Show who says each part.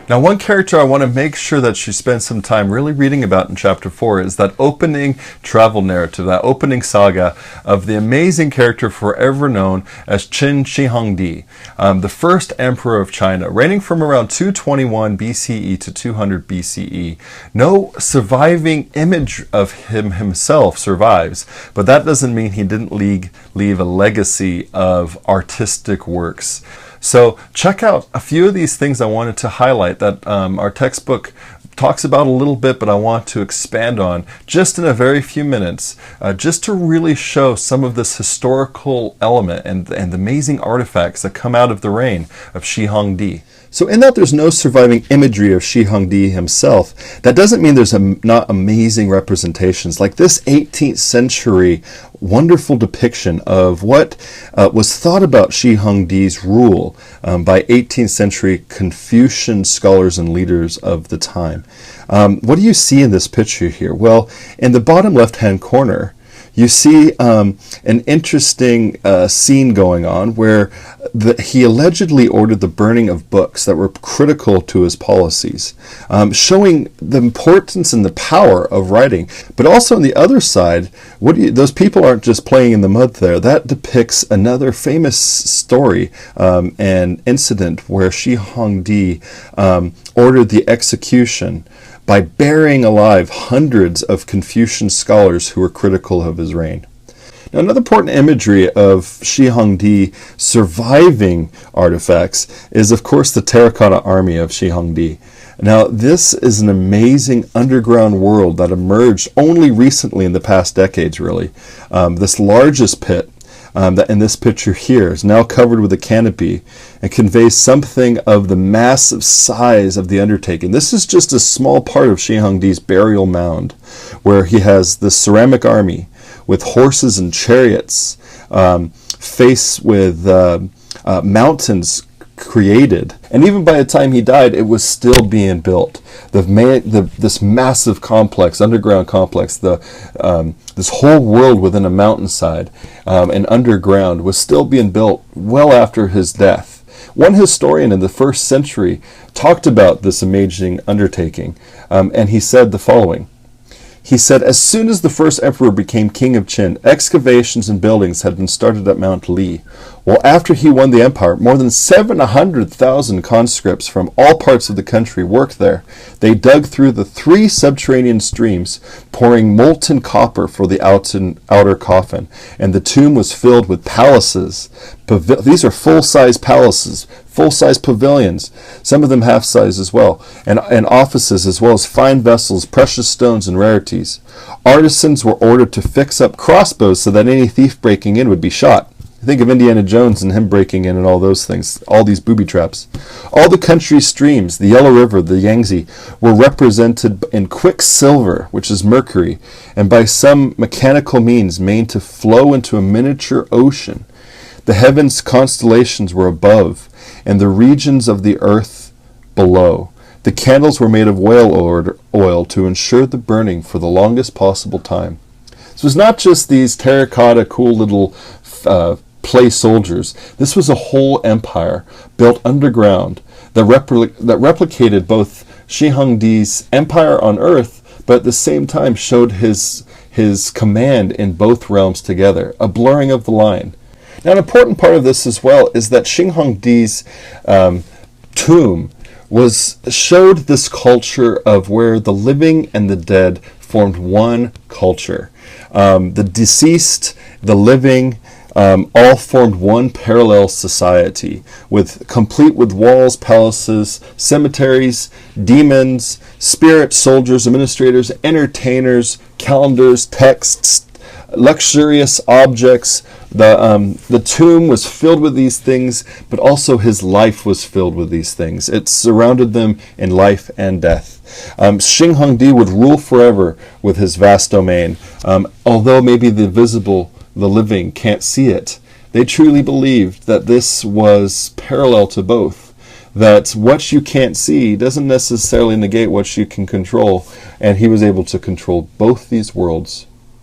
Speaker 1: Now, one character I want to make sure that you spend some time really reading about in Chapter 4 is that opening travel narrative, that opening saga of the amazing character forever known as Qin Shihuangdi, the first emperor of China, reigning from around 221 BCE to 200 BCE. No surviving image of him himself survives, but that doesn't mean he didn't leave a legacy of artistic works. So check out a few of these things I wanted to highlight that our textbook talks about a little bit, but I want to expand on just in a very few minutes, just to really show some of this historical element and the amazing artifacts that come out of the reign of Shihuangdi. So in that there's no surviving imagery of Shihuangdi himself, that doesn't mean there's not amazing representations. Like this 18th century wonderful depiction of what was thought about Shihuangdi's rule by 18th century Confucian scholars and leaders of the time. What do you see in this picture here? Well, in the bottom left-hand corner, you see an interesting scene going on where he allegedly ordered the burning of books that were critical to his policies, showing the importance and the power of writing. But also on the other side, those people aren't just playing in the mud there. That depicts another famous story and incident where Shihuangdi ordered the execution by burying alive hundreds of Confucian scholars who were critical of his reign. Now, another important imagery of Shihuangdi surviving artifacts is, of course, the terracotta army of Shihuangdi. Now, this is an amazing underground world that emerged only recently in the past decades, really. This largest pit that in this picture here is now covered with a canopy and conveys something of the massive size of the undertaking. This is just a small part of Shihuangdi's burial mound, where he has the ceramic army with horses and chariots, faced with mountains created. And even by the time he died, it was still being built. This massive complex, underground complex, this whole world within a mountainside and underground was still being built well after his death. One historian in the 1st century talked about this amazing undertaking, and he said the following. He said, as soon as the first emperor became king of Qin, excavations and buildings had been started at Mount Li. Well, after he won the empire, more than 700,000 conscripts from all parts of the country worked there. They dug through the 3 subterranean streams, pouring molten copper for the outer coffin, and the tomb was filled with palaces. These are full-size palaces, full-size pavilions, some of them half-size as well, and offices, as well as fine vessels, precious stones, and rarities. Artisans were ordered to fix up crossbows so that any thief breaking in would be shot. Think of Indiana Jones and him breaking in and all those things, all these booby traps. All the country's streams, the Yellow River, the Yangtze, were represented in quicksilver, which is mercury, and by some mechanical means made to flow into a miniature ocean. The heavens' constellations were above, and the regions of the earth below. The candles were made of whale oil to ensure the burning for the longest possible time. So it's not just these terracotta, cool little play soldiers. This was a whole empire built underground that replicated both Shihuangdi's empire on earth, but at the same time showed his command in both realms together, a blurring of the line. Now, an important part of this as well is that Shihuangdi's tomb showed this culture of where the living and the dead formed one culture. The deceased, the living, all formed one parallel society, complete with walls, palaces, cemeteries, demons, spirits, soldiers, administrators, entertainers, calendars, texts, luxurious objects. The tomb was filled with these things, but also his life was filled with these things. It surrounded them in life and death. Shihuangdi would rule forever with his vast domain. Although maybe the visible, the living, can't see it, they truly believed that this was parallel to both. That what you can't see doesn't necessarily negate what you can control, and he was able to control both these worlds